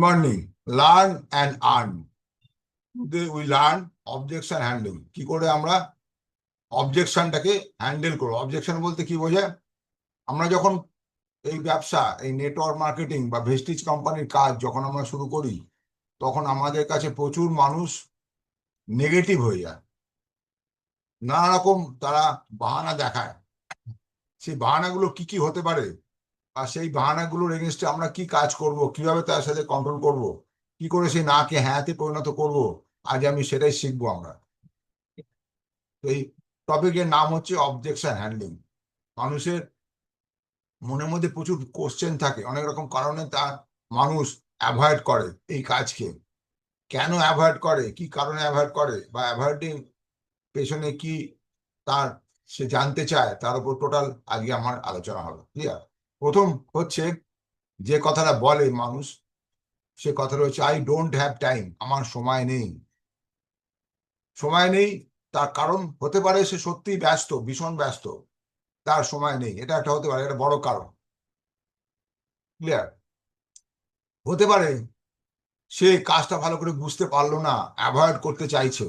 Morning. Learn and earn. We learn objection handle, কি করে আমরা অবজেকশনটাকে হ্যান্ডেল করবো। অবজেকশন বলতে কি বোঝায়? আমরা যখন এই ব্যবসা, এই নেটওয়ার্ক মার্কেটিং বা ভেস্টিজ কোম্পানির কাজ যখন আমরা শুরু করি, তখন আমাদের কাছে প্রচুর মানুষ নেগেটিভ হয়ে যায়, নানা রকম তারা বাহানা দেখায়। সেই বাহানাগুলো কি কি হতে পারে, আর সেই বাহানাগুলোর এগেনস্টে আমরা কি কাজ করব, কিভাবে তার সাথে কন্ট্রোল করব, কি করে সেই নাকে হ্যাঁতে পরিণত করব, আজ আমি সেটাই শিখবো আমরা। এই টপিকের নাম হচ্ছে অবজেকশন হ্যান্ডলিং। মানুষের মনের মধ্যে প্রচুর কোশ্চেন থাকে, অনেক রকম কারণে তার মানুষ অ্যাভয়েড করে এই কাজকে। কেন অ্যাভয়েড করে, কি কারণে অ্যাভয়েড করে, বা অ্যাভয়েডিং পেছনে কি তার সে জানতে চায়, তার উপর টোটাল আজকে আমার আলোচনা হবে। ক্লিয়ার? প্রথম হচ্ছে যে কথাটা বলে মানুষ, সে কথাটা হচ্ছে আই ডোন্ট হ্যাভ টাইম, আমার সময় নেই। সময় নেই, তার কারণ হতে পারে সে সত্যি ব্যস্ত, ভীষণ ব্যস্ত, তার সময় নেই, এটা একটা হতে পারে, এটা বড় কারণ। ক্লিয়ার? হতে পারে সে কাজটা ভালো করে বুঝতে পারলো না, অ্যাভয়েড করতে চাইছে,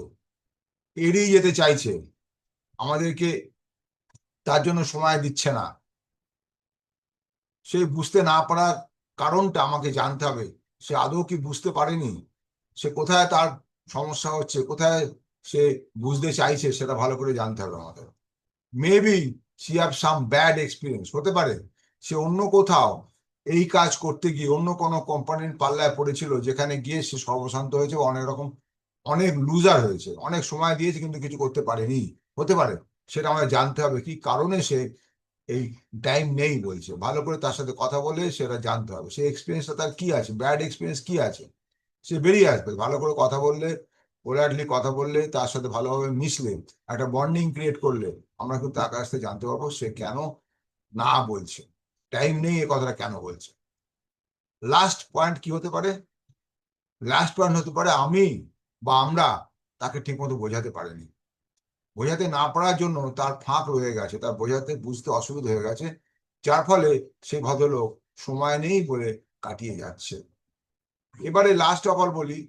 এড়িয়ে যেতে চাইছে, আমাদেরকে তার জন্য সময় দিচ্ছে না। সে বুঝতে না পারার কারণটা আমাকে জানতে হবে। সে আদৌ কি বুঝতে পারেনি, সে কোথায় তার সমস্যা হচ্ছে, কোথায় সে বুঝতে চাইছে, সেটা ভালো করে জানতে হবে আমাদের। Maybe she have some bad experience, হতে পারে সে অন্য কোথাও এই কাজ করতে গিয়ে অন্য কোনো কোম্পানির পাল্লায় পড়েছিল, যেখানে গিয়ে সে সর্বশান্ত হয়েছে, অনেক রকম অনেক লুজার হয়েছে, অনেক সময় দিয়েছে কিন্তু কিছু করতে পারেনি। হতে পারে, সেটা আমাদের জানতে হবে কি কারণে সে এই টাইম নেই বলছে। ভালো করে তার সাথে কথা বলে সেটা জানতে হবে, সেই এক্সপিরিয়েন্সটা তার কি আছে, ব্যাড এক্সপিরিয়েন্স কি আছে, সে বেরিয়ে আসবে। ভালো করে কথা বললে, পোলাইটলি কথা বললে, তার সাথে ভালোভাবে মিশলে, একটা বন্ডিং ক্রিয়েট করলে, আমরা কিন্তু তার কাছ থেকে জানতে পারবো সে কেন না বলছে, টাইম নেই এ কথাটা কেন বলছে। লাস্ট পয়েন্ট কি হতে পারে? লাস্ট পয়েন্ট হতে পারে আমি বা আমরা তাকে ঠিকমতো বোঝাতে পারিনি। বোঝাতে না পারার জন্য তার ফাঁক রয়ে গেছে, তার বোঝাতে বুঝতে অসুবিধা হয়ে গেছে, যার ফলে সেই ভদ্রলোক সময় নেই বলে কাটিয়ে যাচ্ছে। এবারে লাস্ট অফ অল বলি,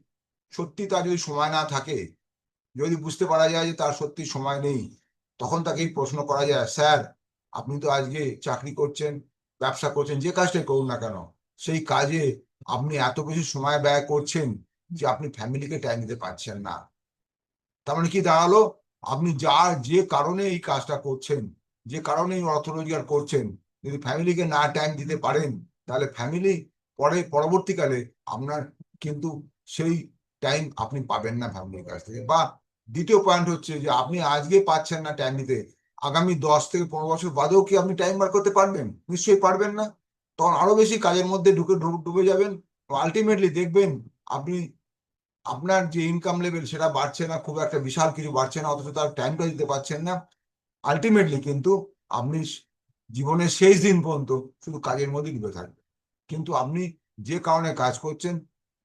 সত্যি তার যদি সময় না থাকে, যদি বুঝতে পারা যায় যে তার সত্যি সময় নেই, তখন তাকে প্রশ্ন করা যায়, স্যার আপনি তো আজকে চাকরি করছেন, ব্যবসা করছেন, যে কাজটাই করুন না কেন, সেই কাজে আপনি এত বেশি সময় ব্যয় করছেন যে আপনি ফ্যামিলিকে টাইম দিতে পারছেন না। তার মানে কি দাঁড়ালো? আপনি যে কারণে এই কাজটা করছেন, যে কারণে এই অর্থ রোজগার করছেন, যদি ফ্যামিলিকে না টাইম দিতে পারেন, তাহলে ফ্যামিলি পরবর্তীকালে আপনার কিন্তু সেই টাইম আপনি পাবেন না ফ্যামিলির কাছ থেকে। বা দ্বিতীয় পয়েন্ট হচ্ছে যে আপনি আজকে পাচ্ছেন না টাইম দিতে, আগামী 10 থেকে 15 বছর বাদেও কি আপনি টাইম বার করতে পারবেন? নিশ্চয়ই পারবেন না। তখন আরো বেশি কাজের মধ্যে ডুবে যাবেন। আলটিমেটলি দেখবেন আপনি আপনার যে ইনকাম লেভেল সেটা বাড়ছে না, খুব একটা বিশাল কিছু বাড়ছে না, অথচ তার টাইমটা দিতে পারছেন না। আলটিমেটলি কিন্তু আপনি জীবনের শেষ দিন পর্যন্ত শুধু কাজের মধ্যে ডুবে থাকবেন। কিন্তু আপনি যে কারণে কাজ করছেন,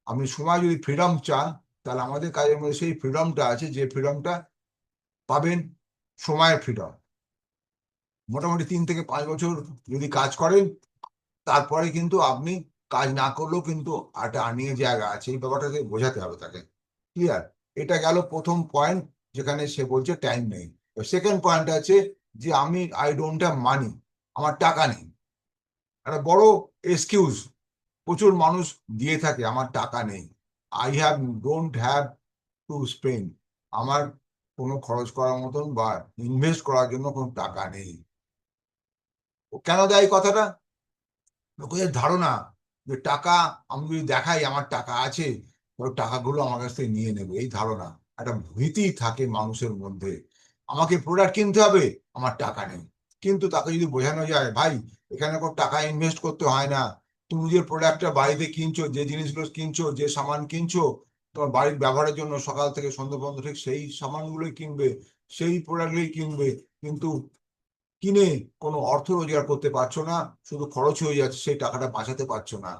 আপনি সময় যদি ফ্রিডম চান, তাহলে আমাদের কাজের মধ্যে সেই ফ্রিডমটা আছে, যে ফ্রিডমটা পাবেন, সময়ের ফ্রিডম। মোটামুটি 3 থেকে 5 বছর যদি কাজ করেন, তারপরে কিন্তু আপনি কাজ না করলেও কিন্তু একটা আর্নিং এর জায়গা আছে, এই ব্যাপারটাকে বোঝাতে হবে তাকে। ক্লিয়ার? এটা গেল প্রথম পয়েন্ট, যেখানে সে বলছে টাইম নেই। সেকেন্ড পয়েন্ট আছে যে আই ডোন্ট হ্যাভ মানি, আমার টাকা নেই। একটা বড় এক্সকিউজ প্রচুর মানুষ দিয়ে থাকে, আমার টাকা নেই। ডোন্ট হ্যাভ টু স্পেন্ড, আমার কোনো খরচ করার মতন বা ইনভেস্ট করার জন্য কোনো টাকা নেই। ও কেন দেয় এই কথাটা? লোকের ধারণা যে টাকা, আমি যদি দেখাই আমার টাকা আছে, ওই টাকাগুলো আমার কাছ থেকে নিয়ে নেবে, এই ধারণা, একটা ভীতি থাকে মানুষের মধ্যে। আমাকে প্রোডাক্ট কিনতে হবে, আমার টাকা নেই। কিন্তু তাকে যদি বোঝানো যায়, ভাই এখানে কোনো টাকা ইনভেস্ট করতে হয় না, তুমি যে প্রোডাক্টটা বাড়িতে কিনছো, যে জিনিসগুলো কিনছো, যে সামান কিনছো, তোমার বাড়ির ব্যবহারের জন্য সকাল থেকে সন্ধ্যা পর্যন্ত ঠিক সেই সামানগুলোই কিনবে, সেই প্রোডাক্টগুলোই কিনবে। কিন্তু কিনে কোনো অর্থ রোজগার করতে পারছো না, শুধু খরচ হয়ে যাচ্ছে, সেই টাকাটা বাঁচাতে পারছো না।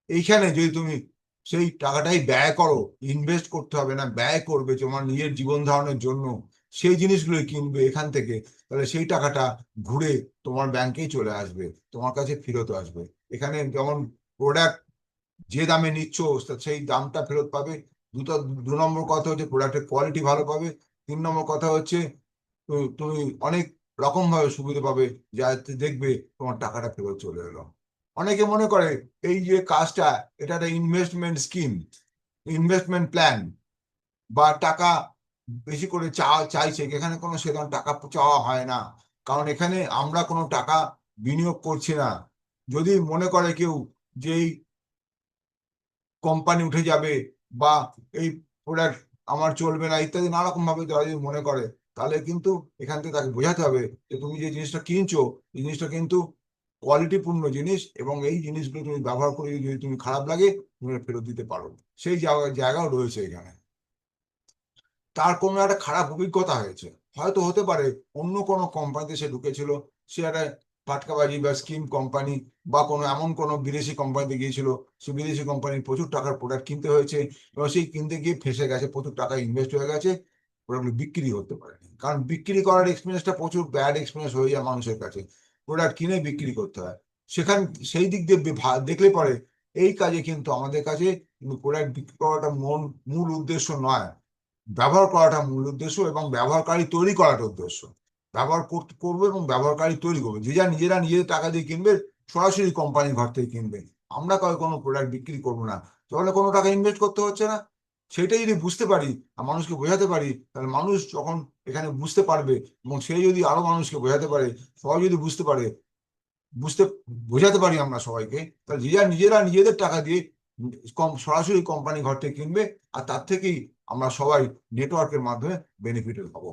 এইখানে যদি তুমি সেই টাকাটাই ব্যয় করো, ইনভেস্ট করতে হবে না, ব্যয় করবে তোমার নিজের জীবন ধারণের জন্য, সেই জিনিসগুলোই কিনবে এখান থেকে, তাহলে সেই টাকাটা ঘুরে তোমার ব্যাংকেই চলে আসবে, তোমার কাছে ফেরত আসবে। এখানে যেমন প্রোডাক্ট যে দামে নিচ্ছ সেই দামটা ফেরত পাবে। দু নম্বর কথা হচ্ছে প্রোডাক্টের কোয়ালিটি ভালো পাবে। 3 নম্বর কথা হচ্ছে তুমি অনেক রকম ভাবে সুবিধা পাবে, যাতে দেখবে তোমার টাকাটা ফেরত চলে এলো। অনেকে মনে করে এই যে কাজটা, এটা একটা ইনভেস্টমেন্ট স্কিম, ইনভেস্টমেন্ট প্ল্যান, বা টাকা বেশি করে চাইছে। এখানে কোনো সেরকম টাকা চাওয়া হয় না, কারণ এখানে আমরা কোনো টাকা বিনিয়োগ করছি না। যদি মনে করে কেউ যে এই কোম্পানি উঠে যাবে বা এই প্রোডাক্ট আমার চলবে না ইত্যাদি নানা রকম ভাবে তারা যদি মনে করে, তাহলে কিন্তু এখান থেকে তাকে বোঝাতে হবে যে তুমি যে জিনিসটা কিনছো, এই জিনিসটা কিন্তু কোয়ালিটিপূর্ণ জিনিস, এবং এই জিনিসগুলো তুমি ব্যবহার করে যদি তুমি খারাপ লাগে, তুমি ফেরত দিতে পারো। সেই জায়গাও রয়েছে এখানে। তার কোনো একটা খারাপ অভিজ্ঞতা হয়েছে, হয়তো হতে পারে অন্য কোনো কোম্পানিতে সে ঢুকেছিল, সে একটা ফাটকাবাজি বা স্কিম কোম্পানি বা কোনো এমন কোনো বিদেশি কোম্পানিতে গিয়েছিল, সে বিদেশি কোম্পানির প্রচুর টাকার প্রোডাক্ট কিনতে হয়েছে, এবং সেই কিনতে গিয়ে ফেসে গেছে, প্রচুর টাকা ইনভেস্ট হয়ে গেছে, প্রোডাক্ট বিক্রি হতে পারেনি। কারণ বিক্রি করার এক্সপিরিয়েন্সটা প্রচুর ব্যাড এক্সপিরিয়েন্স হয়ে যায় মানুষের কাছে, প্রোডাক্ট কিনে বিক্রি করতে হয়। সেখান সেই দিক দিয়ে দেখলে পরে এই কাজে কিন্তু আমাদের কাছে প্রোডাক্ট বিক্রি করাটা মূল উদ্দেশ্য নয়, ব্যবহার করাটা মূল উদ্দেশ্য, এবং ব্যবহারকারী তৈরি করাটা উদ্দেশ্য। ব্যবহার করবো এবং ব্যবহারকারী তৈরি করবো, যে যা নিজেরা নিজেদের টাকা দিয়ে কিনবে, সরাসরি কোম্পানির ঘর থেকে কিনবে। আমরা কোনো প্রোডাক্ট বিক্রি করবো না, তাহলে কোনো টাকা ইনভেস্ট করতে হচ্ছে না। সেটাই যদি বুঝতে পারি আর মানুষকে বোঝাতে পারি, তাহলে মানুষ যখন এখানে বুঝতে পারবে, এবং সে যদি আরো মানুষকে বোঝাতে পারে, সবাই যদি বুঝতে পারে, বুঝতে বোঝাতে পারি আমরা সবাইকে, তাহলে যে যা নিজেরা নিজেদের টাকা দিয়ে সরাসরি কোম্পানি ঘর থেকে কিনবে, আর তার থেকেই আমরা সবাই নেটওয়ার্কের মাধ্যমে বেনিফিটেড হব।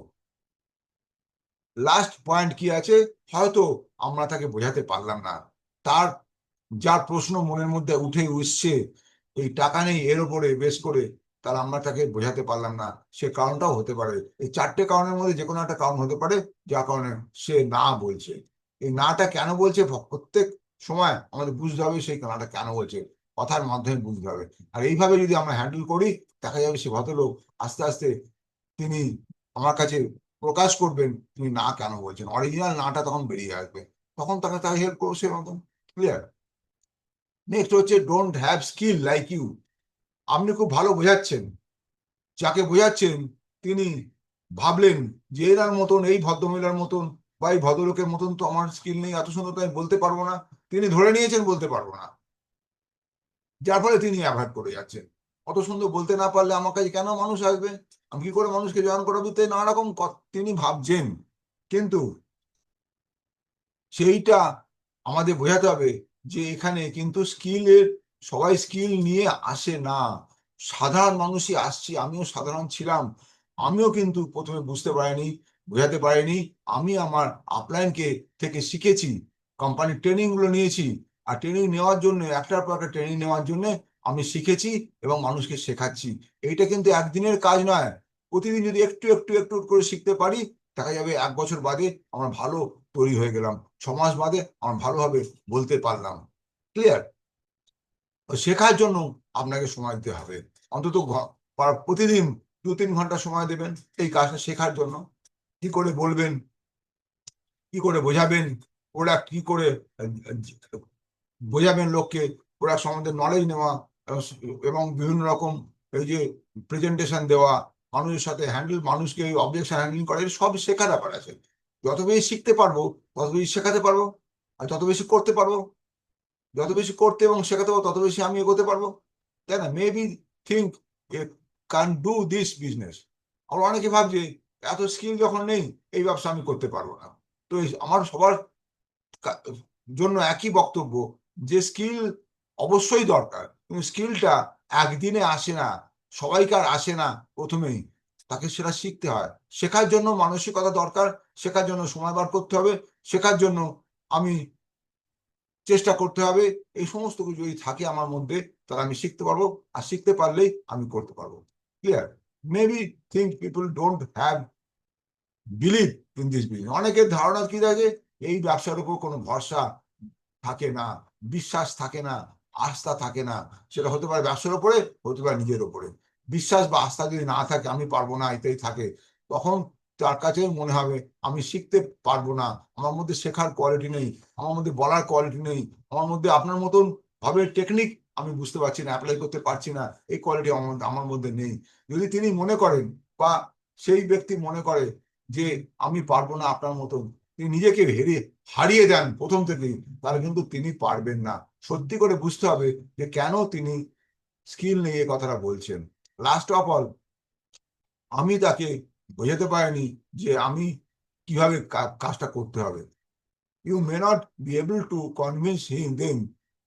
লাস্ট পয়েন্ট কি আছে, হয়তো আমরা তাকে বোঝাতে পারলাম না, তার যার প্রশ্ন মনের মধ্যে উঠে উঠছে এই টাকা নেই এর উপরে বেশ করে, তাহলে আমরা তাকে বোঝাতে পারলাম না, সে কারণটাও হতে পারে। এই 4টে কারণের মধ্যে যে কোনো একটা কারণ হতে পারে, যার কারণে সে না বলছে। এই নাটা কেন বলছে প্রত্যেক সময় আমাদের বুঝতে হবে, সেই নাটা কেন বলছে, কথার মাধ্যমে বুঝতে হবে। আর এইভাবে যদি আমরা হ্যান্ডেল করি, দেখা যাবে সে ভদ্রলোক আস্তে আস্তে তিনি আমার কাছে প্রকাশ করবেন তিনি না কেন বলছেন, অরিজিনাল নাটা তখন বেরিয়ে আসবে, তখন তাকে তাকে হেল্প করবো সে মতন। ক্লিয়ার? নেক্সট হচ্ছে don't have skill like you. আপনি খুব ভালো বোঝাচ্ছেন, যাকে বোঝাচ্ছেন তিনি ভাবলেন যে এনার মতন, এই ভদ্রমহিলার মতন বা এই ভদ্রলোকের মতন তো আমার স্কিল নেই, এত সুন্দর তো আমি বলতে পারবো না, তিনি ধরে নিয়েছেন বলতে পারবো না, যার ফলে তিনি অ্যাভয়েড করে যাচ্ছেন। অত সুন্দর বলতে না পারলে আমার কাছে কেন মানুষ আসবে, আমি কি করে মানুষকে জয়েন করাবো, তাই নানা রকম তিনি ভাবছেন। কিন্তু সেইটা আমাদের বোঝাতে হবে যে এখানে কিন্তু স্কিলের, সবাই স্কিল নিয়ে আসে না, সাধারণ মানুষই আসছি, আমিও সাধারণ ছিলাম, আমিও কিন্তু প্রথমে বুঝতে পারিনি, বোঝাতে পারিনি। আমি আমার আপলাইনকে থেকে শিখেছি, কোম্পানির ট্রেনিং গুলো নিয়েছি, আর ট্রেনিং নেওয়ার জন্য একটার পর একটা ট্রেনিং নেওয়ার জন্য আমি শিখেছি এবং মানুষকে শেখাচ্ছি। এইটা কিন্তু একদিনের কাজ নয়, প্রতিদিন যদি একটু একটু একটু করে শিখতে পারি, দেখা যাবে 1 বছর বাদে আমরা ভালো তৈরি হয়ে গেলাম, 6 মাস বাদে আমরা ভালোভাবে বলতে পারলাম। ক্লিয়ার? শেখার জন্য আপনাকে সময় দিতে হবে, অন্তত প্রতিদিন 2-3 ঘন্টা সময় দেবেন এই কাজটা শেখার জন্য। কি করে বলবেন, কি করে বোঝাবেন, প্রোডাক্ট কি করে বোঝাবেন লোককে, প্রোডাক্ট সম্বন্ধে নলেজ নেওয়া, এবং বিভিন্ন রকম এই যে প্রেজেন্টেশন দেওয়া, মানুষের সাথে হ্যান্ডেল, মানুষকে অবজেকশন হ্যান্ডেলিং করা, সব শেখার ব্যাপার আছে। যত বেশি শিখতে পারবো, তত বেশি শেখাতে পারবো, আর তত বেশি করতে পারবো। যত বেশি করতে এবং শেখাতে পারবো, তত বেশি আমি এগোতে পারবো, তাই না? Maybe think can do this business. আমরা অনেকে ভাবছে এত স্কিল যখন নেই, এই ব্যবসা আমি করতে পারবো না। তো আমার সবার জন্য একই বক্তব্য, যে স্কিল অবশ্যই দরকার, কিন্তু স্কিলটা একদিনে আসে না, সবাইকার আসে না প্রথমেই, তাকে সেটা শিখতে হয়। শেখার জন্য মানসিকতা দরকার, শেখার জন্য সময় বার করতে হবে, শেখার জন্য আমি চেষ্টা করতে হবে। এই সমস্ত কিছু যদি থাকে আমার মধ্যে, তাহলে আমি শিখতে পারবো, আর শিখতে পারলেই আমি করতে পারবো। Clear? Maybe think people don't have believe in this business. অনেকের ধারণা কি থাকে, এই ব্যবসার উপর কোনো ভরসা থাকে না, বিশ্বাস থাকে না, আস্থা থাকে না। সেটা হতে পারে ব্যবসার উপরে, হতে পারে নিজের উপরে। বিশ্বাস বা আস্থা যদি না থাকে, আমি পারবো না এটাই থাকে, তখন তার কাছে মনে হবে আমি শিখতে পারবো না, আমার মধ্যে শেখার কোয়ালিটি নেই, আমার মধ্যে বলার কোয়ালিটি নেই, আমার মধ্যে আপনার মতন ভাবে টেকনিক আমি বুঝতে পারছি না, অ্যাপ্লাই করতে পারছি না, এই কোয়ালিটি আমার মধ্যে নেই। যদি তিনি মনে করেন বা সেই ব্যক্তি মনে করে যে আমি পারবো না আপনার মতন, তিনি নিজেকে হারিয়ে দেন প্রথম থেকেই, তাহলে কিন্তু তিনি পারবেন না। সত্যি করে বুঝতে হবে যে কেন তিনি স্কিল নিয়ে এই কথাটা বলছেন। লাস্ট অফ অল, আমি তাকে বোঝাতে পারিনি যে আমি কিভাবে কাজটা করতে হবে। You may not be able to convince him them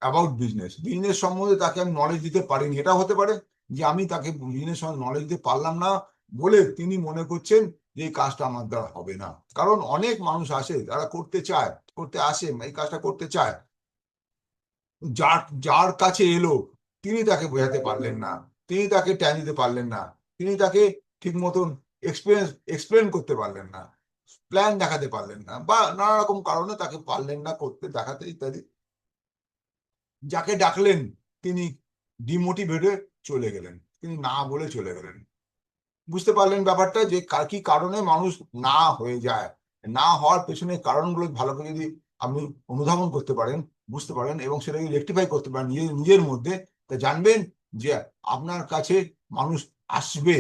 about business সম্বন্ধে তাকে আমি নলেজ দিতে পারিনি। এটা হতে পারে যে আমি তাকে বিজনেস সম্বন্ধে নলেজ দিতে পারলাম না বলে তিনি মনে করছেন যে এই কাজটা আমার দ্বারা হবে না। কারণ অনেক মানুষ আসে, তারা করতে চায়, করতে আসে, এই কাজটা করতে চায়, যার যার কাছে এলো তিনি তাকে বোঝাতে পারলেন না, তিনি তাকে ট্যান দিতে পারলেন না, তিনি তাকে ঠিক মতন এক্সপ্লেন করতে পারলেন না, প্ল্যান দেখাতে পারলেন না, বা নানা রকম কারণে তাকে পারলেন না করতে দেখাতে ইত্যাদি। যাকে ডাকলেন তিনি ডিমোটিভেট হয়ে চলে গেলেন, তিনি না বলে চলে গেলেন। বুঝতে পারলেন ব্যাপারটা যে কি কারণে মানুষ না হয়ে যায়। না হওয়ার পেছনে কারণগুলো ভালো করে যদি আপনি অনুধাবন করতে পারেন, বুঝতে পারেন এবং সেটাকে রেকটিফাই করতে পারেন নিজের নিজের মধ্যে, তা জানবেন যে আপনার কাছে মানুষ আসবে,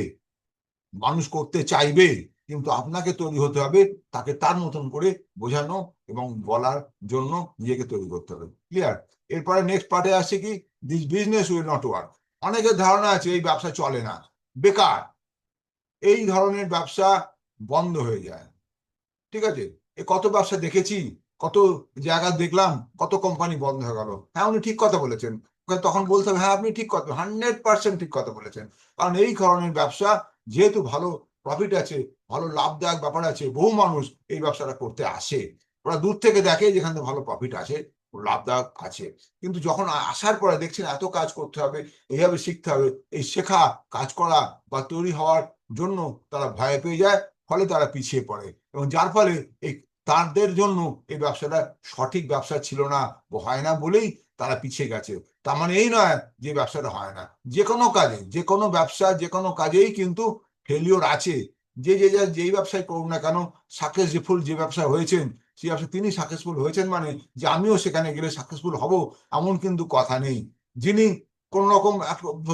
মানুষ করতে চাইবে, কিন্তু আপনাকে তৈরি হতে হবে তাকে তার মতন করে বোঝানো এবং বলার জন্য নিজেকে তৈরি করতে হবে। ক্লিয়ার? এরপরে নেক্সট পার্টে আসছে কি, this business will not work. অনেকের ধারণা আছে এই ব্যবসা চলে না, বেকার, এই ধরনের ব্যবসা বন্ধ হয়ে যায়। ঠিক আছে, এ কত ব্যবসা দেখেছি, কত জায়গা দেখলাম, কত কোম্পানি বন্ধ হয়ে গেল। হ্যাঁ, উনি ঠিক কথা বলেছেন। তখন বলতে হবে হ্যাঁ আপনি ঠিক কথা, 100% ঠিক কথা বলেছেন। কারণ এই ধরনের ব্যবসা যেহেতু ভালো প্রফিট আছে, ভালো লাভদায়ক ব্যাপার আছে, বহু মানুষ এই ব্যবসাটা করতে আসে। ওরা দূর থেকে দেখে যেখানে ভালো প্রফিট আছে, লাভদায়ক আছে, কিন্তু যখন আসার পরে দেখছেন এত কাজ করতে হবে, এইভাবে শিখতে হবে, এই শেখা, কাজ করা বা তৈরি হওয়ার জন্য তারা ভয় পেয়ে যায়, ফলে তারা পিছিয়ে পড়ে এবং যার ফলে এই তাদের জন্য এই ব্যবসাটা সঠিক ব্যবসা ছিল না, হয় না বলেই তারা পিছিয়ে গেছে। তার মানে এই নয় যে ব্যবসাটা হয় না। যে কোনো কাজে, যে কোনো ব্যবসা, যে কোনো কাজেই কিন্তু ফেলিওর আছে। যেই ব্যবসায় করুন না কেন, সাকসেসফুল যে ব্যবসা হয়েছেন, সেই ব্যবসা তিনি সাকসেসফুল হয়েছেন মানে যে আমিও সেখানে গেলে সাকসেসফুল হব এমন কিন্তু কথা নেই। যিনি কোন রকম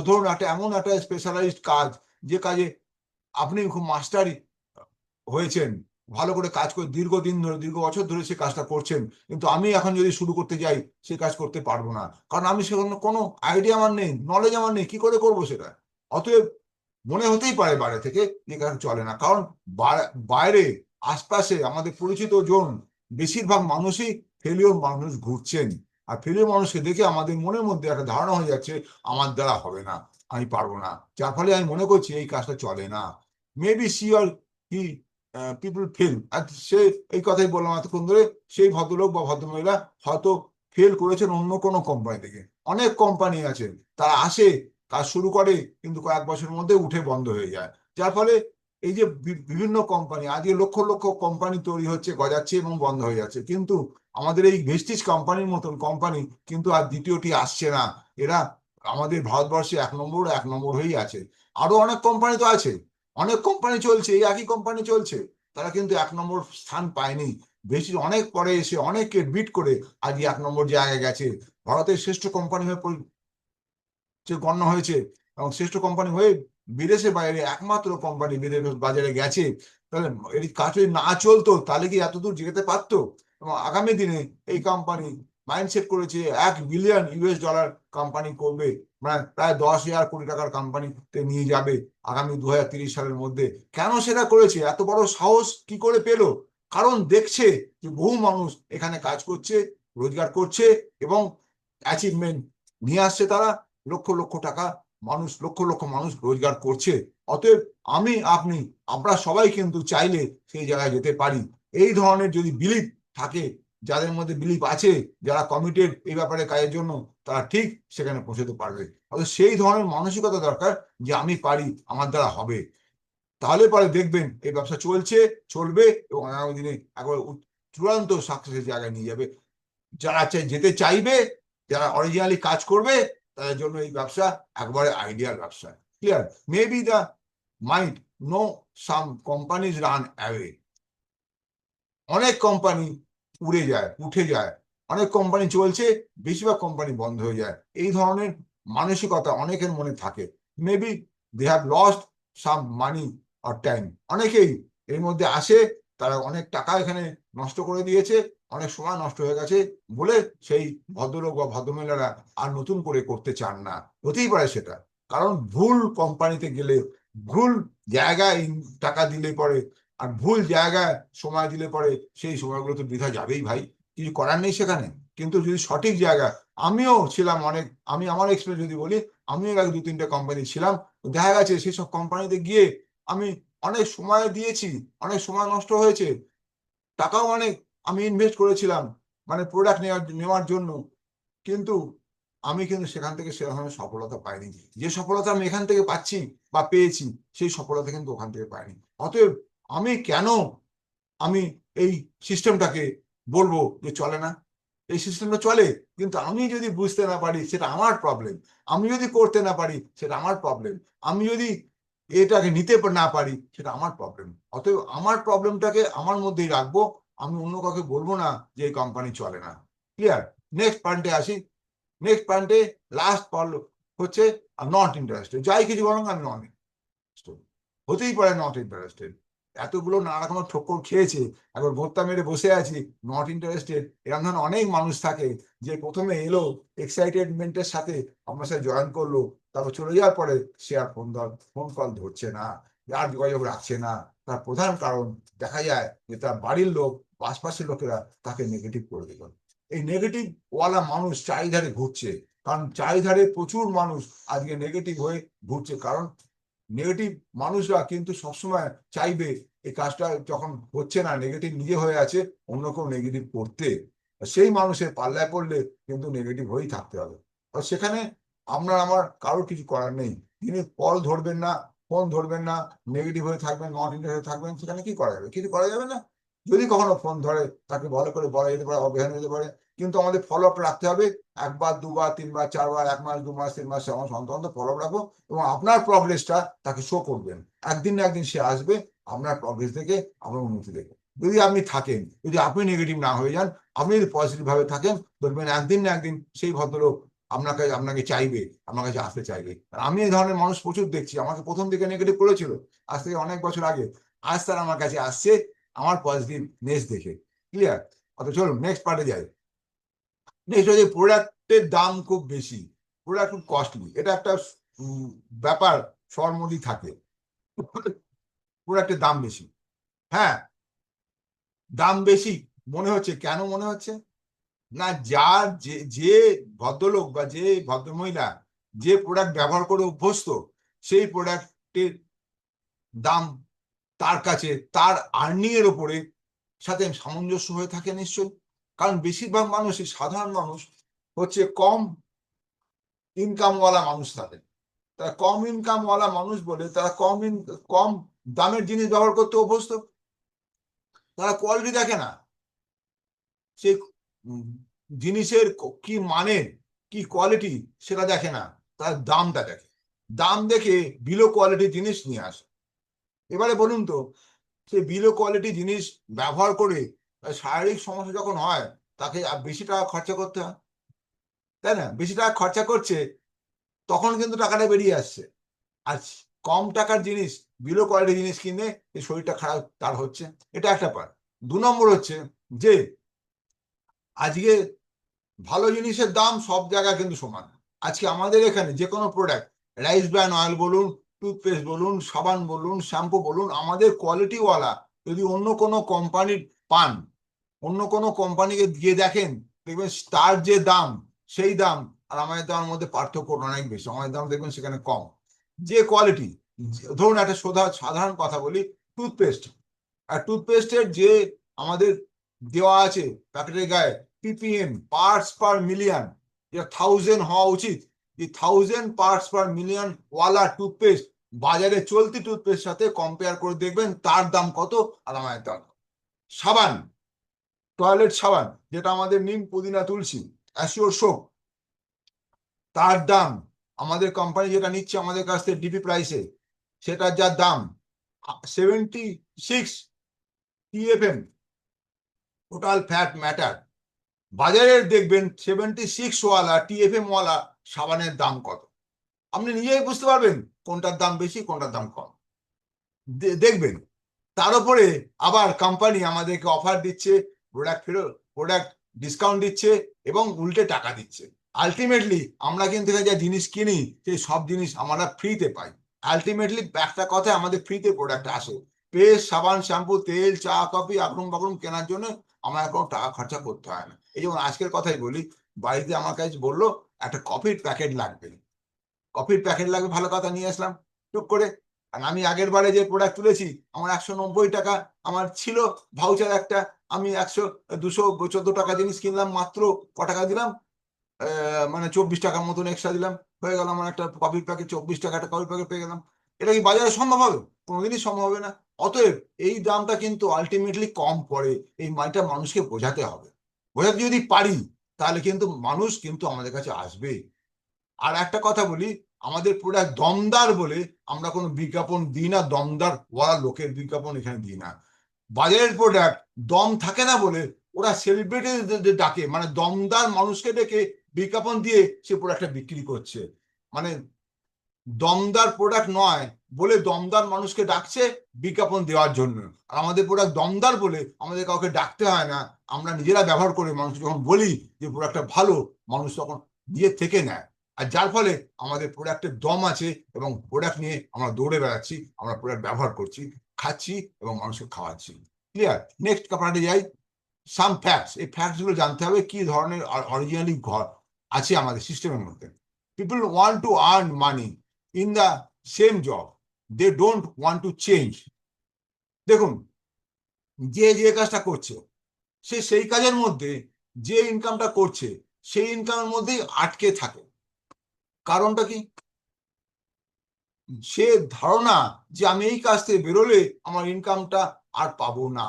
ধরুন একটা এমন একটা স্পেশালাইজড কাজ, যে কাজে আপনি খুব মাস্টারি হয়েছেন, ভালো করে কাজ করে দীর্ঘদিন ধরে, দীর্ঘ বছর ধরে সে কাজটা করছেন, কিন্তু আমি এখন যদি শুরু করতে যাই সে কাজ করতে পারবো না, কারণ আমি সেখানে কোনো আইডিয়া আমার নেই, নলেজ আমার নেই, কি করে করবো সেটা। অতএব মনে হতেই পারে বাইরে থেকে যে কাজ চলে না, কারণ বাইরে আশপাশে আমাদের পরিচিত জন বেশিরভাগ মানুষই ফেলিওর মানুষ ঘুরছেন। আর ফেলিওর মানুষকে দেখে আমাদের মনের মধ্যে একটা ধারণা হয়ে যাচ্ছে আমার দ্বারা হবে না, আমি পারবো না, যার ফলে আমি মনে করছি এই কাজটা চলে না। Maybe she or he people fail. আর সে, এই কথাই বললাম এতক্ষণ ধরে, সেই ভদ্রলোক বা ভদ্রমহিলা হয়তো ফেল করেছেন অন্য কোনো কোম্পানি থেকে। অনেক কোম্পানি আছে, তারা আসে, কাজ শুরু করে, কিন্তু কয়েক বছরের মধ্যে উঠে বন্ধ হয়ে যায়। যার ফলে এই যে বিভিন্ন কোম্পানি, আজকে লক্ষ লক্ষ কোম্পানি তৈরি হচ্ছে, গজাচ্ছে এবং বন্ধ হয়ে যাচ্ছে, কিন্তু আমাদের এই ভেস্টিজ কোম্পানির মতন কোম্পানি কিন্তু আর দ্বিতীয়টি আসছে না। এরা আমাদের ভারতবর্ষে এক নম্বর হয়েই আছে। আরো অনেক কোম্পানি তো আছে, অনেক কোম্পানি চলছে, এই একই কোম্পানি চলছে, তারা কিন্তু এক নম্বর স্থান পায়নি। বেশি অনেক পরে এসে অনেককে বিট করে আজ এক নম্বর জায়গায় গেছে, ভারতের শ্রেষ্ঠ কোম্পানি হয়ে গণ্য হয়েছে এবং শ্রেষ্ঠ কোম্পানি হয়ে বিদেশে বাইরে একমাত্র কোম্পানি বিদেশ বাজারে গেছে। তাহলে এই কাজ যদি না চলতো তাহলে কি এতদূর যেতে পারতো? এবং আগামী দিনে এই কোম্পানি মাইন্ডসেট করেছে $1 বিলিয়ন কোম্পানি করবে, মানে প্রায় 10,000 কোটি টাকার কোম্পানিতে নিয়ে যাবে আগামী 2030 সালের মধ্যে। কেন সেটা করেছে? এত বড় সাহস কি করে পেলো? কারণ দেখছে যে বহু মানুষ এখানে কাজ করছে, রোজগার করছে এবং অ্যাচিভমেন্ট নিয়ে আসছে তারা, লক্ষ লক্ষ টাকা মানুষ, লক্ষ লক্ষ মানুষ রোজগার করছে। অতএব আপনি, আমরা সবাই কিন্তু চাইলে সেই জায়গায় যেতে পারি। এই ধরনের যদি বিলিফ থাকে, যাদের মধ্যে বিলিফ আছে, যারা কমিটেড এই ব্যাপারে কাজের জন্য, তারা ঠিক সেখানে পৌঁছতে পারবে। অর্থাৎ সেই ধরনের মানসিকতা দরকার যে আমি পারি, আমার দ্বারা হবে। তাহলে পরে দেখবেন এই ব্যবসা চলছে, চলবে এবং আগামী দিনে একবার চূড়ান্ত সাকসেসের জায়গায় নিয়ে যাবে। যারা যেতে চাইবে, যারা অরিজিনালি কাজ করবে, তাদের জন্য এই ব্যবসা একবারে আইডিয়াল ব্যবসা। Clear? Maybe the mind no some companies run away, অনেক কোম্পানি উড়ে যায়, উঠে যায়, অনেক কোম্পানি চলছে, বেশিরভাগ কোম্পানি বন্ধ হয়ে যায়। এই ধরনের মানসিকতা অনেকের মনে থাকে। Maybe they have lost some money or time. অনেকেই এর মধ্যে আসে, তারা অনেক টাকা এখানে নষ্ট করে দিয়েছে, অনেক সময় নষ্ট হয়ে গেছে বলে সেই ভদ্রলোক বা ভদ্রমহিলারা আর নতুন করে করতে চান না। হতেই পারে সেটা, কারণ ভুল কোম্পানিতে গেলে, ভুল জায়গায় টাকা দিলে পরে, আর ভুল জায়গায় সময় দিলে পরে সেই সময়গুলো তো বৃথা যাবেই ভাই, কিছু করার নেই সেখানে। কিন্তু যদি সঠিক জায়গা, আমিও ছিলাম অনেক, আমি আমার এক্সপিরিয়েন্স যদি বলি, আমিও আগে 2-3টে কোম্পানি ছিলাম, দেখা গেছে সেই সব কোম্পানিতে গিয়ে আমি অনেক সময় দিয়েছি, অনেক সময় নষ্ট হয়েছে, টাকাও অনেক আমি ইনভেস্ট করেছিলাম মানে প্রোডাক্ট নেওয়ার জন্য, কিন্তু আমি কিন্তু সেখান থেকে সেরকম সফলতা পাইনি। যে সফলতা আমি এখান থেকে পাচ্ছি বা পেয়েছি, সেই সফলতা কিন্তু ওখান থেকে পাইনি। অতএব আমি কেন আমি এই সিস্টেমটাকে বলবো যে চলে না? এই সিস্টেমটা চলে, কিন্তু আমি যদি বুঝতে না পারি সেটা আমার প্রবলেম, আমি যদি করতে না পারি সেটা আমার প্রবলেম, আমি যদি এটাকে নিতে না পারি সেটা আমার প্রবলেম। অতএব আমার প্রবলেমটাকে আমার মধ্যেই রাখবো, আমি অন্য কাউকে বলবো না যে এই কোম্পানি চলে না। ক্লিয়ার? নেক্সট পয়েন্টে আসি। নেক্সট পয়েন্টে লাস্ট পয়েন্ট হচ্ছে নট ইন্টারেস্টেড। যাই কিছু বরং আমি নন ইন্টারেস্টেড। হতেই পারে নট ইন্টারেস্টেড, এতগুলো নানা রকম ঠক্কর খেয়েছে, একবার ভোক্তা মেরে বসে আছি, নট ইন্টারেস্টেড। এরকম ধরনের অনেক মানুষ থাকে যে প্রথমে এলো এক্সাইটেডমেন্টের সাথে আমার সাথে জয়েন করলো, তারপর চলে যাওয়ার পরে সে আর ফোন কল ধরছে না, আর যোগাযোগ রাখছে না। তার প্রধান কারণ দেখা যায় যে তার বাড়ির লোক, আশপাশের লোকেরা তাকে নেগেটিভ করে দিল। এই নেগেটিভ ওয়ালা মানুষ চারিধারে ঘুরছে, কারণ চারিধারে প্রচুর মানুষ আজকে নেগেটিভ হয়ে ঘুরছে। কারণ নেগেটিভ মানুষরা কিন্তু সবসময় চাইবে এই কাজটা যখন হচ্ছে না, নেগেটিভ নিজে হয়ে আছে, অন্য কেউ নেগেটিভ করতে, সেই মানুষের পাল্লায় পড়লে কিন্তু নেগেটিভ হয়েই থাকতে হবে। আর সেখানে আপনার আমার কারোর কিছু করার নেই। তিনি কল ধরবেন না, ফোন ধরবেন না, নেগেটিভ হয়ে থাকবেন, নট ইন্টারেস্টেড থাকবেন, সেখানে কি করা যাবে? কিছু করা যাবে না। যদি কখনো ফোন ধরে তাকে ভালো করে বলা যেতে পারে, অবহেলা যেতে পারে, কিন্তু আমাদের ফলো আপ রাখতে হবে। একবার, দুবার, তিনবার, চারবার, 1 মাস, 2 মাস, 3 মাস, 6 মাস অন্তর ফলো আপ রাখবো, এবং আপনার প্রগ্রেসটা তাকে শো করবেন। একদিন না একদিন সে আসবে আপনার প্রগ্রেস দেখে, আপনার উন্নতি দেখে। যদি আপনি থাকেন, যদি আপনি নেগেটিভ না হয়ে যান, আপনি যদি পজিটিভ ভাবে থাকেন, দেখবেন একদিন না একদিন সেই ভদ্রলোক আপনাকে চাইবে, আপনার কাছে আসতে চাইবে। আমি এই ধরনের মানুষ প্রচুর দেখছি, আমাকে প্রথম দিকে নেগেটিভ করেছিল, আজ থেকে অনেক বছর আগে, আজ তারা আমার কাছে আসছে আমার পজিটিভ নেস দেখে। ক্লিয়ার? অত চলুন নেক্সট পার্টে যাই। নেক্সট হচ্ছে প্রোডাক্টের দাম খুব বেশি, প্রোডাক্ট খুব কস্টলি, এটা একটা ব্যাপার সবার মধ্যেই থাকে। প্রোডাক্টের দাম বেশি, হ্যাঁ, দাম বেশি মনে হচ্ছে, কেন মনে হচ্ছে? না, যার যে যে ভদ্রলোক বা যে ভদ্রমহিলা যে প্রোডাক্ট ব্যবহার করে অভ্যস্ত, সেই প্রোডাক্টের দাম তার কাছে তার আর্নিং এর উপরে সাথে সামঞ্জস্য হয়ে থাকে নিশ্চয়ই। কারণ বেশিরভাগ মানুষই, সাধারণ মানুষ হচ্ছে কম ইনকামওয়ালা মানুষ থাকে। তারা কম ইনকামওয়ালা মানুষ বলে তারা কম দামের জিনিস ব্যবহার করতে অভ্যস্ত। তারা কোয়ালিটি দেখে না, সে জিনিসের কি মানের, কি কোয়ালিটি সেটা দেখে না, তার দামটা দেখে। দাম দেখে বিলো কোয়ালিটি জিনিস নিয়ে আসে। এবারে বলুন তো, সে বিলো কোয়ালিটি জিনিস ব্যবহার করে শারীরিক সমস্যা যখন হয়, তাকে বেশি টাকা খরচা করতে হয়, তাই না? বেশি টাকা খরচা করছে, তখন কিন্তু টাকাটা বেরিয়ে আসছে। আর কম টাকার জিনিস, বিলো কোয়ালিটি জিনিস কিনে এই শরীরটা খারাপ তার হচ্ছে। এটা একটা পার্ট। 2 নম্বর হচ্ছে যে আজকে ভালো জিনিসের দাম সব জায়গায় কিন্তু সমান। আজকে আমাদের এখানে যে কোনো প্রোডাক্ট, রাইস ব্র্যান অয়েল বলুন, টুথপেস্ট বলুন, সাবান বলুন, শ্যাম্পু বলুন, আমাদের কোয়ালিটিওয়ালা যদি অন্য কোনো কোম্পানির পান, অন্য কোনো কোম্পানিকে গিয়ে দেখেন, দেখবেন তার যে দাম, সেই দাম আর আমাদের দামের মধ্যে পার্থক্য অনেক বেশি। আমাদের দাম দেখবেন সেখানে কম। যে কোয়ালিটি, ধরুন একটা সাধারণ কথা বলি, টুথপেস্ট, আর টুথপেস্টের যে আমাদের দেওয়া আছে প্যাকেটের গায়ে ppm, পার্টস পার মিলিয়ন, যেটা 1000 হওয়া উচিত, এই 1000 পার্টস পার মিলিয়ন ওয়ালা টুথপেস্ট বাজারে চলতি টুথপেস্ট সাথে কম্পেয়ার করে দেখবেন তার দাম কত আর আমাদের দাম। সাবান, টয়লেট সাবান, যেটা আমাদের নিম, পুদিনা, তুলসী, অ্যাসিওর সোপ, তার দাম আমাদের কোম্পানি যেটা নিচ্ছে আমাদের কাছ থেকে ডিপি প্রাইসে, সেটার যা দাম 76 TFM, টোটাল ফ্যাট ম্যাটার, বাজারের দেখবেন 76 ওয়ালা TFM ওয়ালা সাবানের দাম কত, আপনি নিজেই বুঝতে পারবেন কোনটার দাম বেশি কোনটার দাম কম দেখবেন। তার উপরে আবার কোম্পানি আমাদেরকে অফার দিচ্ছে, প্রোডাক্ট ফেরত, প্রোডাক্ট ডিসকাউন্ট দিচ্ছে এবং উল্টে টাকা দিচ্ছে। আলটিমেটলি আমরা কিন্তু যা জিনিস কিনি সেই সব জিনিস আমরা ফ্রিতে পাই। আলটিমেটলি একটা কথায় আমাদের ফ্রিতে প্রোডাক্ট আসে। পেস্ট, সাবান, শ্যাম্পু, তেল, চা, কফি, আগরুম বাগরুম কেনার জন্য আমার কোনো টাকা খরচা করতে হয় না। এই যেমন আজকের কথাই বলি, বাড়িতে আমার কাছে বললো একটা কফির প্যাকেট লাগবে, কফির প্যাকেট লাগবে, ভালো কথা, নিয়ে আসলাম টুক করে। আর আমি আগের বারে যে প্রোডাক্ট তুলেছি আমার 190 টাকা আমার ছিল ভাউচার একটা, আমি 100 214 টাকা জিনিস কিনলাম, মাত্র ক টাকা দিলাম, মানে 24 টাকার মতন এক্সট্রা দিলাম, হয়ে গেল আমার একটা কফির প্যাকেট, 24 টাকা একটা কফির প্যাকেট পেয়ে গেলাম। এটা কি বাজারে সম্ভব হবে? কোনোদিনই সম্ভব হবে না। অতএব এই দামটা কিন্তু আলটিমেটলি কম পড়ে, এই মানটা মানুষকে বোঝাতে হবে। বোঝাতে যদি পারি তাহলে কিন্তু মানুষ কিন্তু আমাদের কাছে আসবে। আর একটা কথা বলি, আমাদের প্রোডাক্ট দমদার বলে আমরা কোনো বিজ্ঞাপন দিই না, দমদার ওরা লোকের বিজ্ঞাপন এখানে দিই না। বাজারের প্রোডাক্ট দম থাকে না বলে ওরা সেলিব্রিটি ডাকে, মানে দমদার মানুষকে ডেকে বিজ্ঞাপন দিয়ে সে প্রোডাক্টটা বিক্রি করছে। মানে দমদার প্রোডাক্ট নয় বলে দমদার মানুষকে ডাকছে বিজ্ঞাপন দেওয়ার জন্য। আর আমাদের প্রোডাক্ট দমদার বলে আমাদের কাউকে ডাকতে হয় না, আমরা নিজেরা ব্যবহার করে মানুষকে যখন বলি যে প্রোডাক্টটা ভালো, মানুষ তখন নিজের থেকে নেয়। আর যার ফলে আমাদের প্রোডাক্টের দম আছে এবং প্রোডাক্ট নিয়ে আমরা দৌড়ে বেড়াচ্ছি, আমরা প্রোডাক্ট ব্যবহার করছি, খাচ্ছি এবং মানুষকে খাওয়াচ্ছি। ক্লিয়ার? নেক্সট পার্টে যাই, সাম ফ্যাক্টস। এই ফ্যাক্টস গুলো জানতে হবে কি ধরনের অরিজিনালি ঘর আছে আমাদের সিস্টেমের মধ্যে। People want to earn money in the same job, they don't want to change. দেখুন, যে যে কাজটা করছে সে সেই কাজের মধ্যে যে ইনকামটা করছে সেই ইনকামের মধ্যেই আটকে থাকে। কারণটা কি? সে ধারণা যে আমি এই কাজ থেকে বেরোলে আমার ইনকামটা আর পাবো না,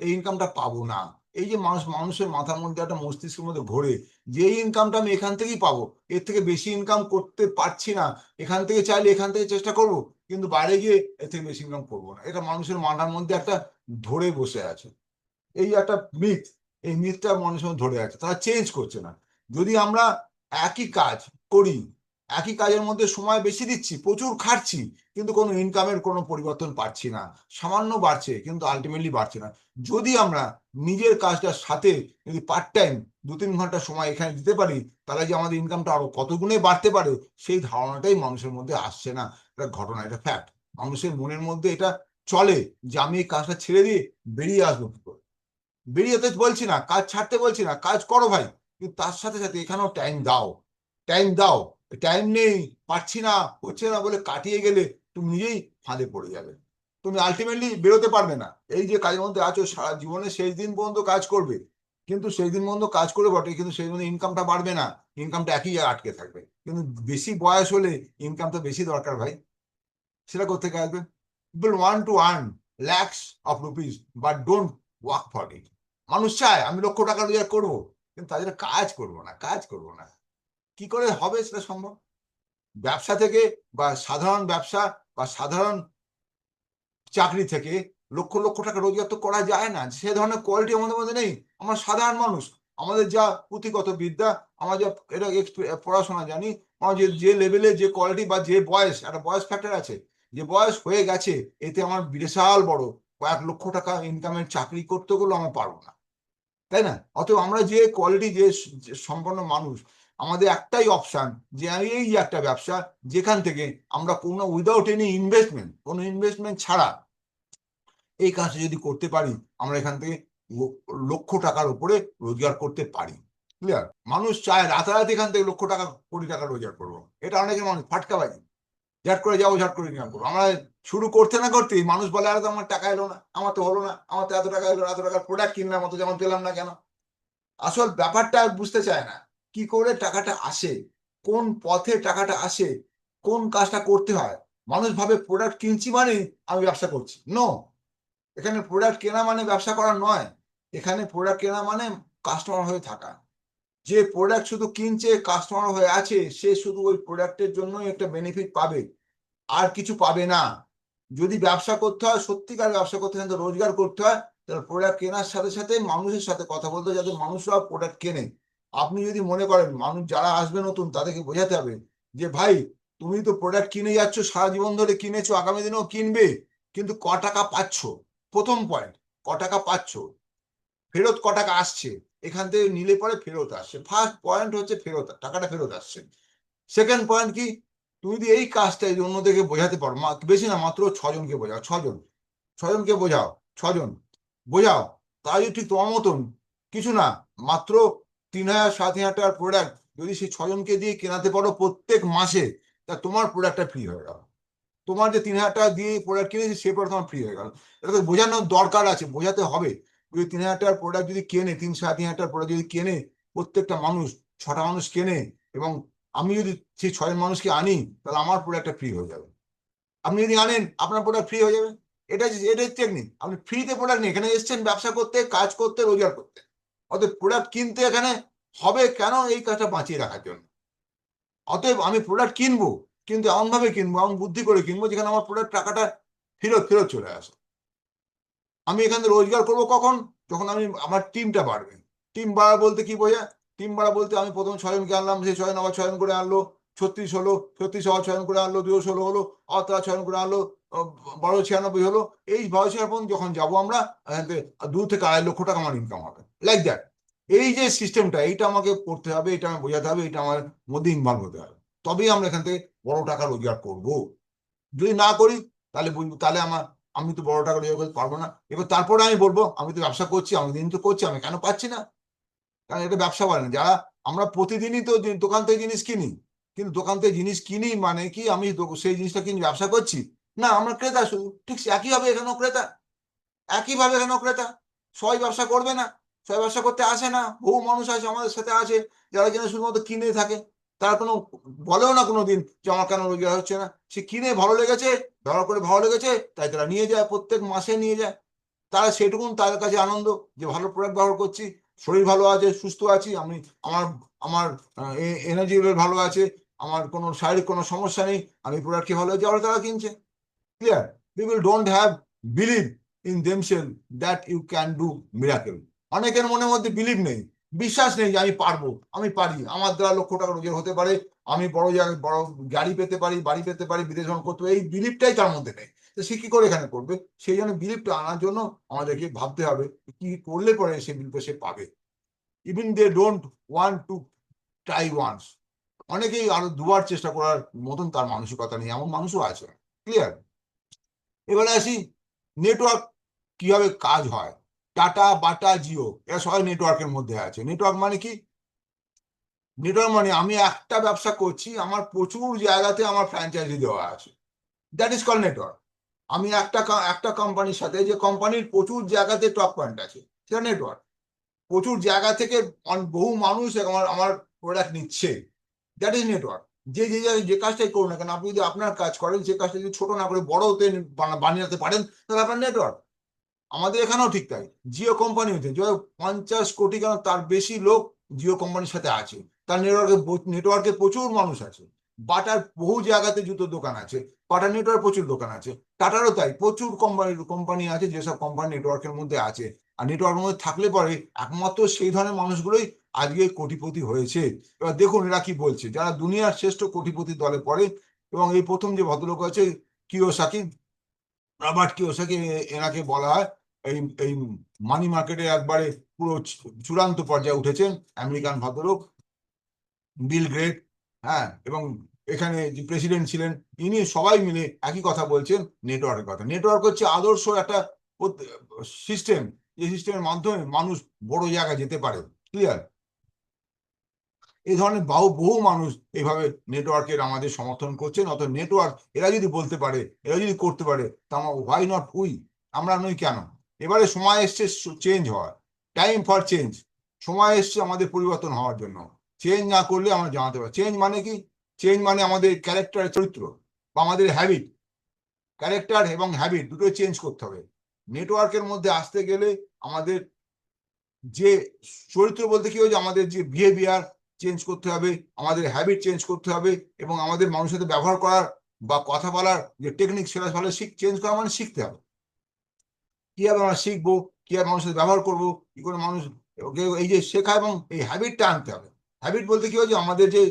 এই ইনকামটা পাবো না। এই যে মানুষের মাথার মধ্যে একটা মস্তিষ্কের মধ্যে ঘোরে যে এই ইনকামটা আমি এখান থেকেই পাবো, এর থেকে বেশি ইনকাম করতে পারছি না, এখান থেকে চাইলে এখান থেকে চেষ্টা করব, কিন্তু বাইরে গিয়ে এর থেকে বেশি ইনকাম করবো না। এটা মানুষের মাথার মধ্যে একটা ধরে বসে আছে, এই একটা মিথ। এই মিথটা মানুষের মধ্যে ধরে আছে, তারা চেঞ্জ করছে না। যদি আমরা একই কাজ করি, একই কাজের মধ্যে সময় বেশি দিচ্ছি, প্রচুর খাটছি, কিন্তু কোনো ইনকামের কোনো পরিবর্তন পাচ্ছি না, সামান্য বাড়ছে কিন্তু আলটিমেটলি বাড়ছে না। যদি আমরা নিজের কাজটার সাথে যদি পার্ট টাইম 2-3 ঘন্টা সময় এখানে দিতে পারি, তাহলে যে আমাদের ইনকামটা আরো কত গুণে বাড়তে পারে সেই ধারণাটাই মানুষের মধ্যে আসছে না। এটা ঘটনা, এটা ফ্যাক্ট। মানুষের মনের মধ্যে এটা চলে যে আমি এই কাজটা ছেড়ে দিয়ে বেরিয়ে আসবো কি করে। বেরিয়ে যেতে বলছি না, কাজ ছাড়তে বলছি না, কাজ করো ভাই, কিন্তু তার সাথে সাথে এখানেও টাইম দাও, টাইম দাও। টাইম নেই, পারছি না, হচ্ছে না বলে কাটিয়ে গেলে তুমি নিজেই ফাঁদে পড়ে যাবে, তুমি আলটিমেটলি বেরোতে পারবে না। এই যে কাজের মধ্যে আছো সারা জীবনে শেষ দিন পর্যন্ত কাজ করবে, কিন্তু সেই দিন পর্যন্ত কাজ করে বটে, কিন্তু সেই জন্য ইনকামটা বাড়বে না, ইনকামটা একই জায়গায় আটকে থাকবে। কিন্তু বেশি বয়স হলে ইনকামটা বেশি দরকার ভাই, সেটা কোথেকে আসবে? People want to earn lakhs of rupees but don't work for it. মানুষ চায় আমি লক্ষ টাকা রোজগার করবো, কিন্তু তাদের কাজ করবো না, কাজ করবো না। কি করে হবে সেটা সম্ভব? ব্যবসা থেকে বা সাধারণ ব্যবসা বা সাধারণ চাকরি থেকে লক্ষ লক্ষ টাকা রোজগার তো করা যায় না, সে ধরনের কোয়ালিটি আমাদের মধ্যে নেই। আমরা সাধারণ মানুষ, আমাদের যা পুঁথিগত বিদ্যা, আমরা যা এটা পড়াশোনা জানি, আমার যে যে লেভেলে যে কোয়ালিটি বা যে বয়স, একটা বয়স ফ্যাক্টর আছে, যে বয়স হয়ে গেছে এতে আমার বিশাল বড় কয়েক লক্ষ টাকা ইনকামের চাকরি করতে গেলেও আমার পারবো না, তাই না? অতএব আমরা যে কোয়ালিটি যে সম্পন্ন মানুষ, আমাদের একটাই অপশন যে এই একটা ব্যবসা যেখান থেকে আমরা কোনো উইদাউট এনি ইনভেস্টমেন্ট, কোনো ইনভেস্টমেন্ট ছাড়া এই কাজটা যদি করতে পারি, আমরা এখান থেকে লক্ষ টাকার উপরে রোজগার করতে পারি। ক্লিয়ার? মানুষ চায় রাতারাতি এখান থেকে লক্ষ টাকা, কোটি টাকা রোজগার করবো, এটা অনেকে মানুষ ফাটকাবাজি, ঝাট করে যাবো, ঝাট করে ইনকাম করবো। আমরা শুরু করতে না করতেই মানুষ বলে আরে তো আমার টাকা এলো না, আমার তো হলো না, আমার তো এত টাকা এলো, এত টাকার প্রোডাক্ট কিনলাম, অত যেমন পেলাম না কেন। আসল ব্যাপারটা বুঝতে চায় না, কি করে টাকাটা আসে, কোন পথে টাকাটা আসে, কোন কাজটা করতে হয়। মানুষ ভাবে প্রোডাক্ট কিনছি মানে আমি ব্যবসা করছি। নো, এখানে প্রোডাক্ট কেনা মানে ব্যবসা করা নয়, এখানে প্রোডাক্ট কেনা মানে কাস্টমার হয়ে থাকা। যে প্রোডাক্ট শুধু কিনছে, কাস্টমার হয়ে আছে, সে শুধু ওই প্রোডাক্টের জন্যই একটা বেনিফিট পাবে, আর কিছু পাবে না। যদি ব্যবসা করতে হয়, সত্যিকার ব্যবসা করতে হয়, রোজগার করতে হয়, তাহলে প্রোডাক্ট কেনার সাথে সাথে মানুষের সাথে কথা বলতে, যাতে মানুষরাও প্রোডাক্ট কেনে। আপনি যদি মনে করেন মানুষ যারা আসবে নতুন তাদেরকে বোঝাতে হবে যে ভাই তুমি তো প্রোডাক্ট কিনে যাচ্ছ, সারা জীবন ধরে কিনেছো, আগামী দিনেও কিনবে, কিন্তু ক টাকা পাচ্ছ? প্রথম পয়েন্ট, ক টাকা পাচ্ছ, ফেরত ক টাকা আসছে, এখান থেকে নিলে পরে ফেরত আসছে। ফার্স্ট পয়েন্ট হচ্ছে ফেরত, টাকাটা ফেরত আসছে। সেকেন্ড পয়েন্ট কি, তুমি যদি এই কাজটা যদি অন্যদেরকে বোঝাতে পারো, বেশি না, মাত্র ছজনকে বোঝাও, ছজনকে বোঝাও, ছজন বোঝাও, তাই যদি ঠিক তোমার মতন কিছু না, মাত্র 3,000 7,000 টাকার প্রোডাক্ট যদি সেই ছজনকে দিয়ে কেনাতে পারো প্রত্যেক মাসে, তা তোমার প্রোডাক্টটা ফ্রি হয়ে গেল। তোমার যে 3,000 টাকা দিয়ে প্রোডাক্ট কিনেছি সে প্রোডাক্ট তোমার ফ্রি হয়ে গেল। এটা তো বোঝানোর দরকার আছে, বোঝাতে হবে। যদি 3,000 টাকার প্রোডাক্ট যদি কেনে, 3-3,500 টাকার প্রোডাক্ট যদি কেনে প্রত্যেকটা মানুষ, 6টা মানুষ কেনে, এবং আমি যদি সেই 6জন মানুষকে আনি, তাহলে আমার প্রোডাক্টটা ফ্রি হয়ে যাবে। আপনি যদি আনেন আপনার প্রোডাক্ট ফ্রি হয়ে যাবে। এটাই টেকনিক। আপনি ফ্রিতে প্রোডাক্ট নিয়ে এখানে এসছেন ব্যবসা করতে, কাজ করতে, রোজগার করতে। অতএব প্রোডাক্ট কিনতে এখানে হবে কেন? এই কাজটা বাঁচিয়ে রাখার জন্য। অতএব আমি প্রোডাক্ট কিনবো, কিন্তু এমন ভাবে কিনবো, এমন বুদ্ধি করে কিনবো যেখানে আমার প্রোডাক্ট টাকাটা ফেরত ফেরত চলে আসে। আমি এখান থেকে রোজগার করবো কখন? যখন আমি আমার টিমটা বাড়বে। টিম বাড়া বলতে কি বোঝায়? টিম বাড়া বলতে আমি প্রথম 6জনকে আনলাম, সেই 6জন আবার 6জন করে আনলো, 36 হলো, 36 আবার 6জন করে আনলো, 216 হলো, আবার তারা 6জন করে আনলো, 1296 হলো। এই 1296 যখন যাবো আমরা, 2 থেকে 2.5 লক্ষ টাকা আমার ইনকাম হবে, লাইক দ্যাট। এই যে সিস্টেমটা, এইটা আমাকে করতে হবে, এটা আমাকে বোঝাতে হবে, এটা আমার মধ্যে ইনভলভ হতে হবে, তবেই আমরা এখান থেকে বড় টাকা রোজগার করবো। যদি না করি তাহলে বুঝবো, তাহলে আমি তো বড় টাকা রোজগার করতে পারবো না। এবার তারপরে আমি বলবো আমি তো ব্যবসা করছি, আমি দিন তো করছি, আমি কেন পাচ্ছি না? কারণ এটা ব্যবসা বলে না। যারা আমরা প্রতিদিনই তো দোকান থেকে জিনিস কিনি, কিন্তু দোকান থেকে জিনিস কিনি মানে কি আমি সেই জিনিসটা কিনে ব্যবসা করছি? না, আমরা ক্রেতা শুধু। ঠিক একইভাবে এখানেও ক্রেতা, একইভাবে এখানেও ক্রেতা। সবাই ব্যবসা করবে না, সবাই ব্যবসা করতে আসে না। বহু মানুষ আছে আমাদের সাথে আছে যারা কিনা শুধুমাত্র কিনে থাকে। তারা কোনো বলেও না কোনোদিন যে আমার কেন রোজগার হচ্ছে না। সে কিনে ভালো লেগেছে, ব্যবহার করে ভালো লেগেছে, তাই তারা নিয়ে যায়, প্রত্যেক মাসে নিয়ে যায়। তারা সেটুকুন তাদের কাছে আনন্দ যে ভালো প্রোডাক্ট ব্যবহার করছি, শরীর ভালো আছে, সুস্থ আছি আমি, আমার আমার এনার্জি লেভেল ভালো আছে, আমার কোনো শারীরিক কোনো সমস্যা নেই, আমি প্রোডাক্ট খেয়ে ভালো আছি, আবার তারা কিনছে। Clear? People don't have believe in themselves that you can do miracle. অনেকের মনের মধ্যে বিলিভ নেই, বিশ্বাস নেই যে আমি পারবো, আমি পারি, আমার দ্বারা লক্ষ টাকা রোজগার হতে পারে, আমি বড় জায়গায় বড় গাড়ি পেতে পারি, বাড়ি পেতে পারি, বিদেশ ভ্রমণ করতে পারি। এই বিলিভটাই তার মধ্যে নেই। তো সে কি করে এখানে করবে? সেই জন্য বিলিভটা আনার জন্য আমাদেরকে ভাবতে হবে কি করলে পরে সে বিলিভটা সে পাবে। Even they don't want to try once. অনেকেই আরো দুবার চেষ্টা করার মতন তার মানসিকতা নেই, এমন মানুষও আছে। ক্লিয়ার? এবারে আসি নেটওয়ার্ক কিভাবে কাজ হয়। টাটা, বাটা, জিও, এরা সবাই নেটওয়ার্কের মধ্যে আছে। নেটওয়ার্ক মানে কি? নেটওয়ার্ক মানে আমি একটা ব্যবসা করছি, আমার প্রচুর জায়গাতে আমার ফ্র্যাঞ্চাইজি দেওয়া আছে, দ্যাট ইজ কল নেটওয়ার্ক। আমি একটা কোম্পানির সাথে, যে কোম্পানির প্রচুর জায়গাতে টপ পয়েন্ট আছে, সেটা নেটওয়ার্ক। প্রচুর জায়গা থেকে বহু মানুষ আমার আমার প্রোডাক্ট নিচ্ছে, দ্যাট ইজ নেটওয়ার্ক। যে কাজটাই করুন না কেন, আপনি যদি আপনার কাজ করেন, সে কাজটা যদি ছোট না করে বড় হতে বানিয়ে পারেন, তাহলে আপনার নেটওয়ার্ক। আমাদের এখানেও ঠিক তাই। জিও কোম্পানি হচ্ছে, যে 50 কোটি কেন তার বেশি লোক জিও কোম্পানির সাথে আছে, তার নেটওয়ার্কে প্রচুর মানুষ আছে। বাটার বহু জায়গাতে জুতোর দোকান আছে, বাটার নেটওয়ার্ক প্রচুর দোকান আছে। টাটারও তাই, প্রচুর কোম্পানি আছে যেসব কোম্পানি নেটওয়ার্কের মধ্যে আছে। আর নেটওয়ার্কের মধ্যে থাকলে পরে একমাত্র সেই ধরনের মানুষগুলোই আজকে কোটিপতি হয়েছে। এবার দেখুন এরা কি বলছে, যারা দুনিয়ার শ্রেষ্ঠ কোটিপতি দলে পড়ে, এবং এই প্রথম যে ভদ্রলোক আছে কিওসাকি, রবার্ট কিওসাকি, এনাকে বলা হয় এই এই মানি মার্কেটে একবারে পুরো চূড়ান্ত পর্যায়ে উঠেছেন আমেরিকান ভদ্রলোক, বিল গ্রেট। হ্যাঁ, এবং এখানে যে প্রেসিডেন্ট ছিলেন, ইনি সবাই মিলে একই কথা বলছেন, নেটওয়ার্কের কথা। নেটওয়ার্ক হচ্ছে আদর্শ একটা সিস্টেম, যে সিস্টেমের মাধ্যমে মানুষ বড় জায়গায় যেতে পারে। ক্লিয়ার? এই ধরনের বহু বহু মানুষ এইভাবে নেটওয়ার্কের আমাদের সমর্থন করছেন। অর্থাৎ নেটওয়ার্ক এরা যদি বলতে পারে, এরা যদি করতে পারে, তা হোয়াই নট উই? আমরা নই কেন? এবারে সময় এসছে চেঞ্জ হওয়ার, টাইম ফর চেঞ্জ। সময় এসছে আমাদের পরিবর্তন হওয়ার জন্য। চেঞ্জ না করলে আমরা জানাতে পারি। চেঞ্জ মানে কি? চেঞ্জ মানে আমাদের ক্যারেক্টার, চরিত্র, বা আমাদের হ্যাবিট। ক্যারেক্টার এবং হ্যাবিট দুটোই চেঞ্জ করতে হবে। নেটওয়ার্কের মধ্যে আসতে গেলে আমাদের যে চরিত্র বলতে কি হচ্ছে, আমাদের যে বিহেভিয়ার চেঞ্জ করতে হবে, আমাদের হ্যাবিট চেঞ্জ করতে হবে, এবং আমাদের মানুষের সাথে ব্যবহার করার বা কথা বলার যে টেকনিক, সেটা ভালো চেঞ্জ করা মানে শিখতে হবে। কিভাবে আমরা শিখবো? কি আর মানুষের সাথে ব্যবহার করবো, কি করে মানুষ ওকে এই যে শেখা এবং এই হ্যাবিটটা আনতে হবে। হ্যাবিট বলতে কি হচ্ছে, আমাদের যে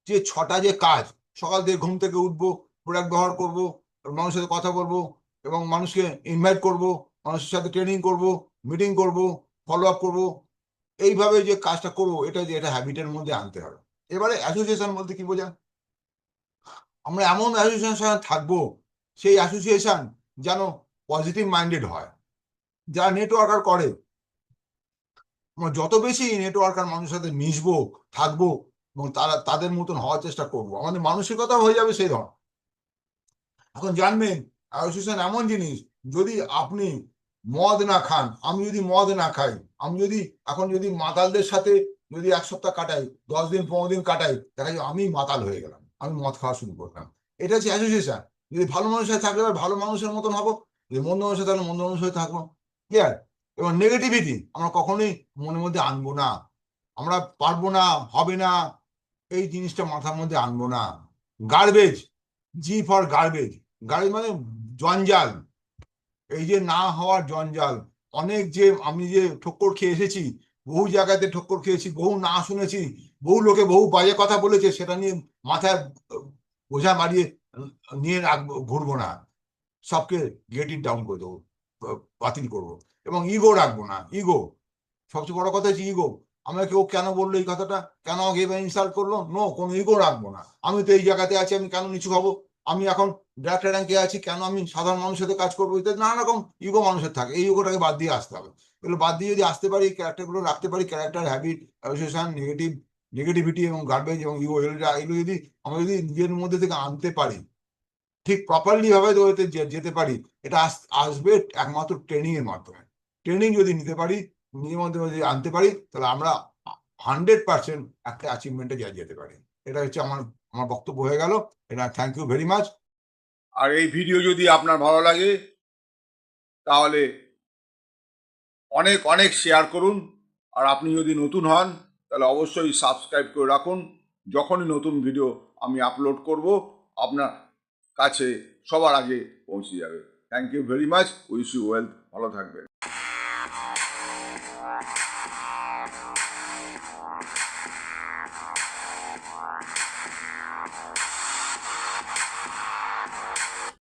যে ছটা যে কাজ, সকাল থেকে ঘুম থেকে উঠবো, প্রোডাক্ট ব্যবহার করবো, মানুষের সাথে কথা বলবো এবং মানুষকে ইনভাইট করবো, মানুষের সাথে ট্রেনিং করবো, মিটিং করবো, ফলো আপ করবো, এইভাবে যে কাজটা করবো, এটা হ্যাবিটের মধ্যে আনতে হবে। এবারে অ্যাসোসিয়েশন বলতে কি বোঝায়, আমরা এমন অ্যাসোসিয়েশনের সাথে থাকবো, সেই অ্যাসোসিয়েশন যেন পজিটিভ মাইন্ডেড হয়। যারা নেটওয়ার্কার করে, আমরা যত বেশি নেটওয়ার্কার মানুষের সাথে মিশবো, থাকবো এবং তাদের মতন হওয়ার চেষ্টা করবো, আমাদের মানসিকতা হয়ে যাবে সেই ধরনের। এখন জানবেন অ্যাসোসিয়েশন এমন জিনিস, যদি আপনি মদ না খান, আমি যদি মদ না খাই, আমি যদি এখন যদি মাতালদের সাথে যদি 1 সপ্তাহ কাটাই, 10 দিন 15 দিন কাটাই, দেখা যায় আমি মাতাল হয়ে গেলাম, আমি মদ খাওয়া শুরু করলাম। এটা হচ্ছে অ্যাসোসিয়েশন। যদি ভালো মানুষের সাথে থাকলে ভালো মানুষের মতন হবো, যদি মন্দ মানুষের তাহলে মন্দ মানুষের সাথে থাকবো। ক্লিয়ার? এবং নেগেটিভিটি আমরা কখনোই মনের মধ্যে আনবো না, আমরা পারবো না, হবে না, এই জিনিসটা মাথার মধ্যে আনবো না। Garbage, G for garbage, garbage মানে জঞ্জাল, এই যে না হওয়ার জঞ্জাল। অনেক যে আমি যে ঠক্কর খেয়ে এসেছি, বহু জায়গাতে ঠক্কর খেয়েছি, বহু না শুনেছি, বহু লোকে বহু বাজে কথা বলেছে, সেটা নিয়ে মাথায় বোঝা মারিয়ে নিয়ে রাখবো, ঘুরবো না, সবকে গেট ইট ডাউন করে দেবো, বাতিল করবো। এবং ইগো রাখবো না। ইগো সবচেয়ে বড় কথা হচ্ছে ইগো। আমাকে কেউ কেন বললো এই কথাটা, কেন আমাকে এবার ইনসাল্ট করলো, নো, কোনো ইগো রাখবো না। আমি তো এই জায়গাতে আছি, আমি কেন নিচু হবো, আমি এখন ডাইরেক্টর র্যাঙ্কে আছি, কেন আমি সাধারণ মানুষের সাথে কাজ করবো, ইত্যাদি নানা রকম ইগো মানুষের থাকে। এই ইগোটাকে বাদ দিয়ে আসতে হবে। এগুলো বাদ দিয়ে যদি আসতে পারি, ক্যারেক্টারগুলো রাখতে পারি, ক্যারেক্টার, হ্যাবিট, অ্যাসোসিয়েশন, নেগেটিভিটি এবং গার্বেজ এবং ইগো, এগুলো যদি আমরা যদি নিজের মধ্যে থেকে আনতে পারি, ঠিক প্রপারলি ভাবে তো যেতে পারি, এটা আসবে একমাত্র ট্রেনিং এর মাধ্যমে। ট্রেনিং যদি নিতে পারি, নিজের মধ্যে যদি আনতে পারি, তাহলে আমরা 100% একটা অ্যাচিভমেন্টে যেতে পারি। এটা হচ্ছে আমার আমার বক্তব্য হয়ে গেল। এটা থ্যাংক ইউ ভেরি মাচ। আর এই ভিডিও যদি আপনার ভালো লাগে তাহলে অনেক অনেক শেয়ার করুন। আর আপনি যদি নতুন হন তাহলে অবশ্যই সাবস্ক্রাইব করে রাখুন। যখনই নতুন ভিডিও আমি আপলোড করব আপনার কাছে সবার আগে পৌঁছে যাবে। Thank you very much. Wish you wealth. ভালো থাকবেন।